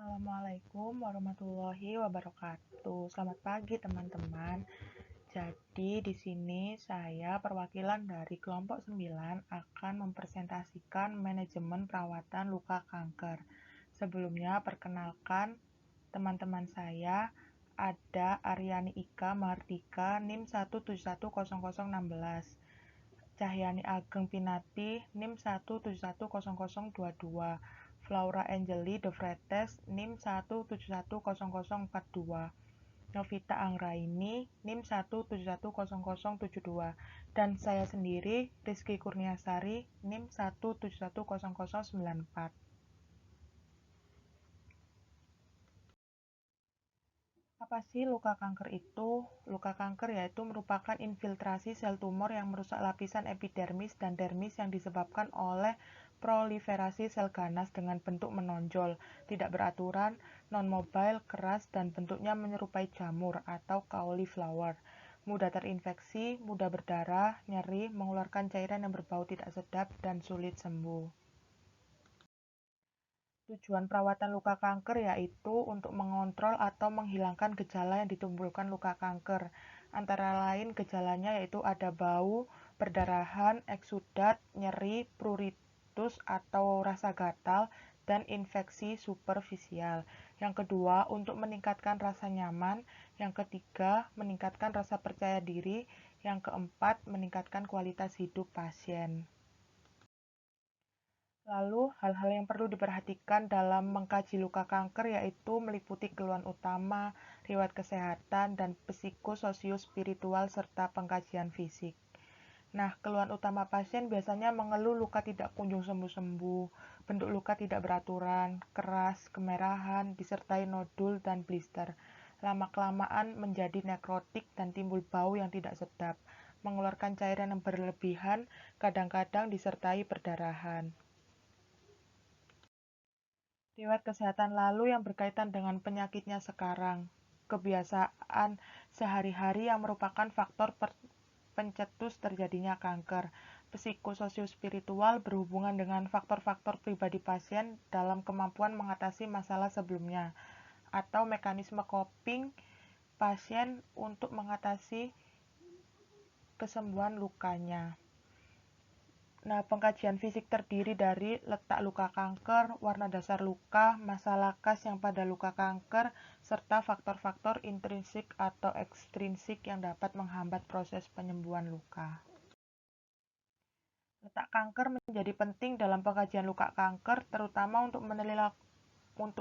Assalamualaikum warahmatullahi wabarakatuh. Selamat pagi, teman-teman. Jadi, di sini saya perwakilan dari kelompok 9 akan mempresentasikan manajemen perawatan luka kanker. Sebelumnya, perkenalkan teman-teman saya ada Aryani Ika Mahardika NIM 1710016, Cahyani Ageng Pinati NIM 1710022, Flora Angeli De Vretes NIM 1710042, Novita Anggraini NIM 1710072, dan saya sendiri Rizky Kurniasari NIM 1710094. Apa sih luka kanker itu? Luka kanker yaitu merupakan infiltrasi sel tumor yang merusak lapisan epidermis dan dermis yang disebabkan oleh proliferasi sel ganas dengan bentuk menonjol, tidak beraturan, non-mobile, keras, dan bentuknya menyerupai jamur atau cauliflower. Mudah terinfeksi, mudah berdarah, nyeri, mengeluarkan cairan yang berbau tidak sedap, dan sulit sembuh. Tujuan perawatan luka kanker yaitu untuk mengontrol atau menghilangkan gejala yang ditimbulkan luka kanker. Antara lain gejalanya yaitu ada bau, perdarahan, eksudat, nyeri, pruritus atau rasa gatal, dan infeksi superfisial. Yang kedua, untuk meningkatkan rasa nyaman. Yang ketiga, meningkatkan rasa percaya diri. Yang keempat, meningkatkan kualitas hidup pasien. Lalu, hal-hal yang perlu diperhatikan dalam mengkaji luka kanker yaitu meliputi keluhan utama, riwayat kesehatan, dan psikososio-spiritual serta pengkajian fisik. Nah, keluhan utama pasien biasanya mengeluh luka tidak kunjung sembuh-sembuh, bentuk luka tidak beraturan, keras, kemerahan, disertai nodul dan blister. Lama-kelamaan menjadi nekrotik dan timbul bau yang tidak sedap, mengeluarkan cairan yang berlebihan, kadang-kadang disertai perdarahan. Riwayat kesehatan lalu yang berkaitan dengan penyakitnya sekarang. Kebiasaan sehari-hari yang merupakan faktor pencetus terjadinya kanker. Psikososio-spiritual berhubungan dengan faktor-faktor pribadi pasien dalam kemampuan mengatasi masalah sebelumnya atau mekanisme coping pasien untuk mengatasi kesembuhan lukanya. Nah, pengkajian fisik terdiri dari letak luka kanker, warna dasar luka, masalah khas yang pada luka kanker, serta faktor-faktor intrinsik atau ekstrinsik yang dapat menghambat proses penyembuhan luka. Letak kanker menjadi penting dalam pengkajian luka kanker, terutama untuk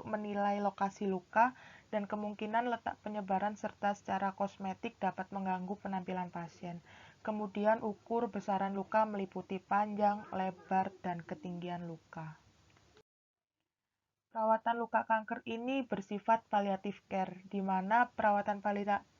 menilai lokasi luka dan kemungkinan letak penyebaran serta secara kosmetik dapat mengganggu penampilan pasien. Kemudian ukur besaran luka meliputi panjang, lebar, dan ketinggian luka. Perawatan luka kanker ini bersifat palliative care, di mana perawatan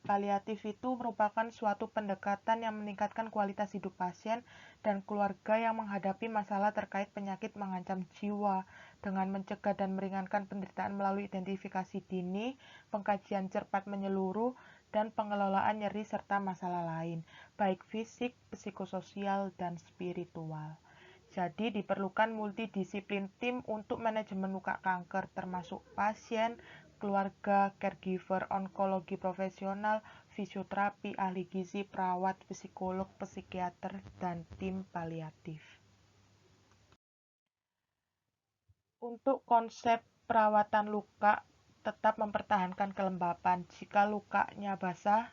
paliatif itu merupakan suatu pendekatan yang meningkatkan kualitas hidup pasien dan keluarga yang menghadapi masalah terkait penyakit mengancam jiwa dengan mencegah dan meringankan penderitaan melalui identifikasi dini, pengkajian cepat menyeluruh, dan pengelolaan nyeri serta masalah lain, baik fisik, psikososial, dan spiritual. Jadi diperlukan multidisiplin tim untuk manajemen luka kanker termasuk pasien, keluarga, caregiver, onkologi profesional, fisioterapi, ahli gizi, perawat, psikolog, psikiater, dan tim paliatif. Untuk konsep perawatan luka tetap mempertahankan kelembapan. Jika lukanya basah,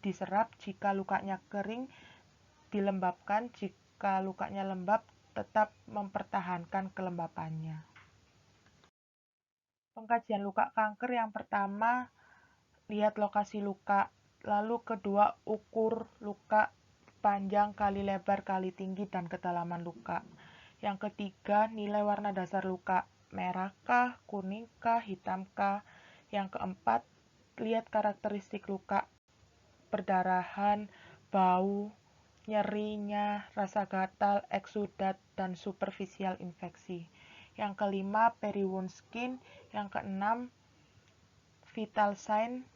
diserap. Jika lukanya kering, dilembabkan. Jika lukanya lembab, tetap mempertahankan kelembapannya. Pengkajian luka kanker yang pertama, lihat lokasi luka. Lalu kedua, ukur luka panjang kali lebar kali tinggi dan kedalaman luka. Yang ketiga, nilai warna dasar luka. Merahkah, kuningkah, hitamkah. Yang keempat, lihat karakteristik luka. Perdarahan, bau, nyerinya, rasa gatal, eksudat, dan superficial infeksi. Yang kelima, peri-wound skin. Yang keenam, vital sign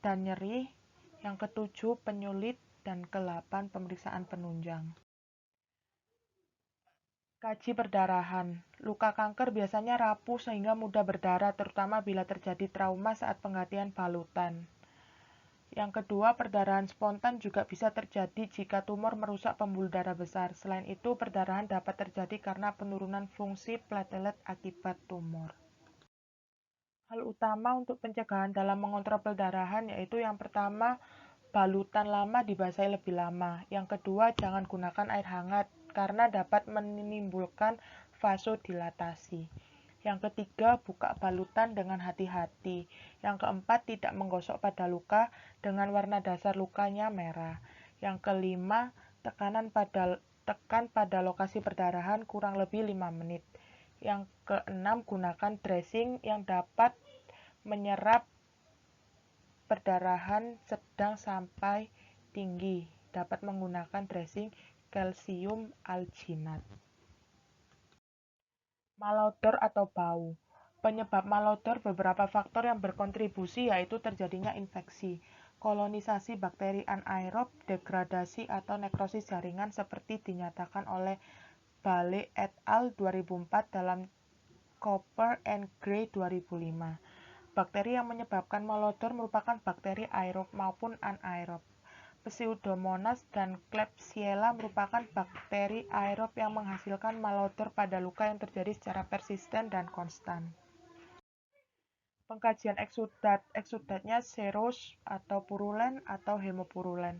dan nyeri. Yang ketujuh, penyulit. Dan ke-8, pemeriksaan penunjang. Kaji perdarahan. Luka kanker biasanya rapuh sehingga mudah berdarah, terutama bila terjadi trauma saat penggantian balutan. Yang kedua, perdarahan spontan juga bisa terjadi jika tumor merusak pembuluh darah besar. Selain itu, perdarahan dapat terjadi karena penurunan fungsi platelet akibat tumor. Hal utama untuk pencegahan dalam mengontrol perdarahan yaitu yang pertama, balutan lama dibasahi lebih lama. Yang kedua, jangan gunakan air hangat karena dapat menimbulkan vasodilatasi. Yang ketiga, buka balutan dengan hati-hati. Yang keempat, tidak menggosok pada luka dengan warna dasar lukanya merah. Yang kelima, tekan pada lokasi perdarahan kurang lebih 5 menit. Yang keenam, gunakan dressing yang dapat menyerap perdarahan sedang sampai tinggi. Dapat menggunakan dressing kalsium alginat. Malodor atau bau. Penyebab malodor beberapa faktor yang berkontribusi yaitu terjadinya infeksi, kolonisasi bakteri anaerob, degradasi atau nekrosis jaringan seperti dinyatakan oleh Bale et al. 2004 dalam Cooper and Gray 2005. Bakteri yang menyebabkan malodor merupakan bakteri aerob maupun anaerob. Pseudomonas dan Klebsiella merupakan bakteri aerob yang menghasilkan malodor pada luka yang terjadi secara persisten dan konstan. Pengkajian eksudat, eksudatnya serous atau purulen atau hemopurulen.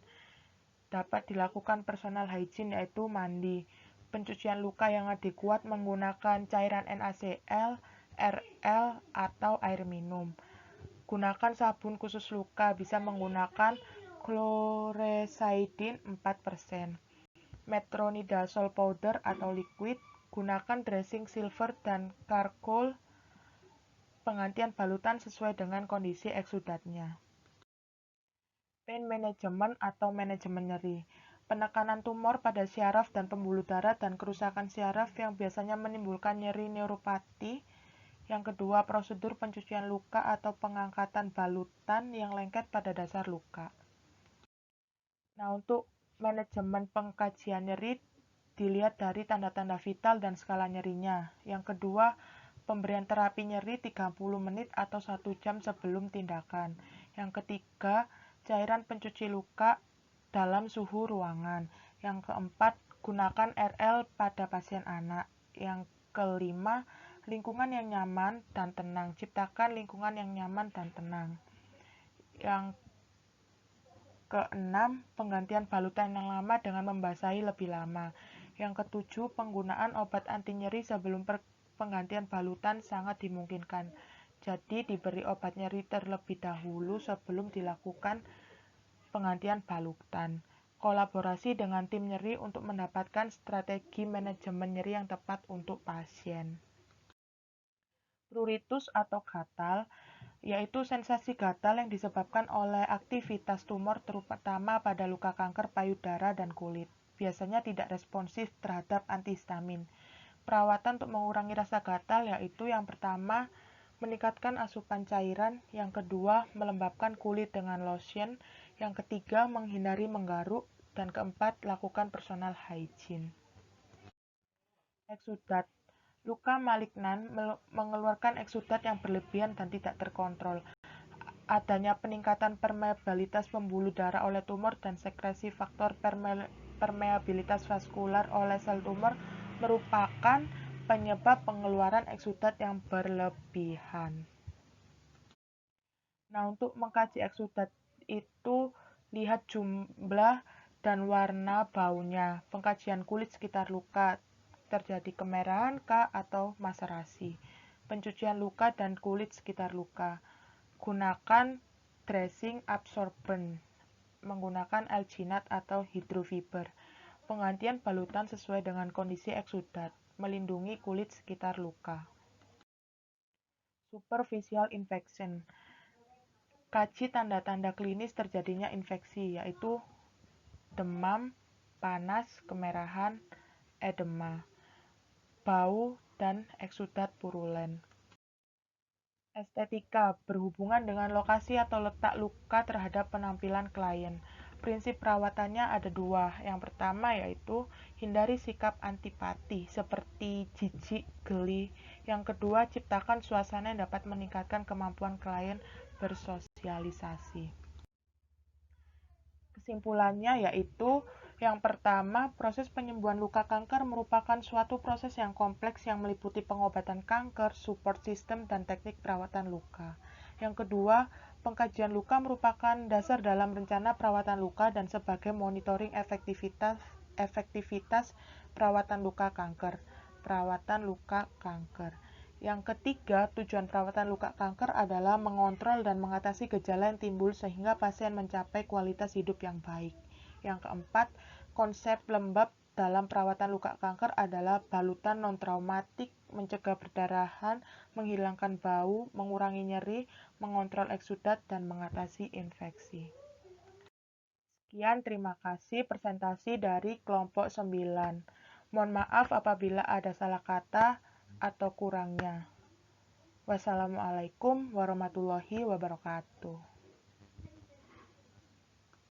Dapat dilakukan personal hygiene yaitu mandi. Pencucian luka yang adekuat menggunakan cairan NaCl, RL, atau air minum. Gunakan sabun khusus luka, bisa menggunakan chlorhexidine 4%. Metronidazole powder atau liquid. Gunakan dressing silver dan charcoal. Penggantian balutan sesuai dengan kondisi eksudatnya. Pain management atau manajemen nyeri. Penekanan tumor pada syaraf dan pembuluh darah dan kerusakan syaraf yang biasanya menimbulkan nyeri neuropati. Yang kedua, prosedur pencucian luka atau pengangkatan balutan yang lengket pada dasar luka. Nah, untuk manajemen pengkajian nyeri dilihat dari tanda-tanda vital dan skala nyerinya. Yang kedua, pemberian terapi nyeri 30 menit atau 1 jam sebelum tindakan. Yang ketiga, cairan pencuci luka dalam suhu ruangan. Yang keempat, gunakan RL pada pasien anak. Yang kelima, lingkungan yang nyaman dan tenang. Ciptakan lingkungan yang nyaman dan tenang. Yang keenam, penggantian balutan yang lama dengan membasahi lebih lama. Yang ketujuh, penggunaan obat anti nyeri sebelum penggantian balutan sangat dimungkinkan. Jadi diberi obat nyeri terlebih dahulu sebelum dilakukan penggantian balutan. Kolaborasi dengan tim nyeri untuk mendapatkan strategi manajemen nyeri yang tepat untuk pasien. Pruritus atau gatal yaitu sensasi gatal yang disebabkan oleh aktivitas tumor terutama pada luka kanker payudara dan kulit. Biasanya tidak responsif terhadap antihistamin. Perawatan untuk mengurangi rasa gatal yaitu yang pertama, meningkatkan asupan cairan, yang kedua, melembabkan kulit dengan lotion, yang ketiga, menghindari menggaruk, dan keempat, lakukan personal hygiene. Eksudat. Luka malignan mengeluarkan eksudat yang berlebihan dan tidak terkontrol. Adanya peningkatan permeabilitas pembuluh darah oleh tumor dan sekresi faktor permeabilitas vaskular oleh sel tumor merupakan penyebab pengeluaran eksudat yang berlebihan. Nah, untuk mengkaji eksudat itu lihat jumlah dan warna baunya. Pengkajian kulit sekitar luka, terjadi kemerahan kah atau maserasi. Pencucian luka dan kulit sekitar luka. Gunakan dressing absorbent, menggunakan alginat atau hidrofiber. Penggantian balutan sesuai dengan kondisi eksudat, melindungi kulit sekitar luka. Superficial infection. Kaji tanda-tanda klinis terjadinya infeksi, yaitu demam, panas, kemerahan, edema, bau, dan eksudat purulen. Estetika berhubungan dengan lokasi atau letak luka terhadap penampilan klien. Prinsip perawatannya ada dua. Yang pertama yaitu hindari sikap antipati seperti jijik, geli. Yang kedua, ciptakan suasana yang dapat meningkatkan kemampuan klien bersosialisasi. Kesimpulannya yaitu yang pertama, proses penyembuhan luka kanker merupakan suatu proses yang kompleks yang meliputi pengobatan kanker, support system, dan teknik perawatan luka. Yang kedua, pengkajian luka merupakan dasar dalam rencana perawatan luka dan sebagai monitoring efektivitas perawatan luka kanker. Perawatan luka kanker. Yang ketiga, tujuan perawatan luka kanker adalah mengontrol dan mengatasi gejala yang timbul sehingga pasien mencapai kualitas hidup yang baik. Yang keempat, konsep lembab dalam perawatan luka kanker adalah balutan non-traumatik, mencegah perdarahan, menghilangkan bau, mengurangi nyeri, mengontrol eksudat, dan mengatasi infeksi. Sekian, terima kasih presentasi dari kelompok 9. Mohon maaf apabila ada salah kata atau kurangnya. Wassalamualaikum warahmatullahi wabarakatuh.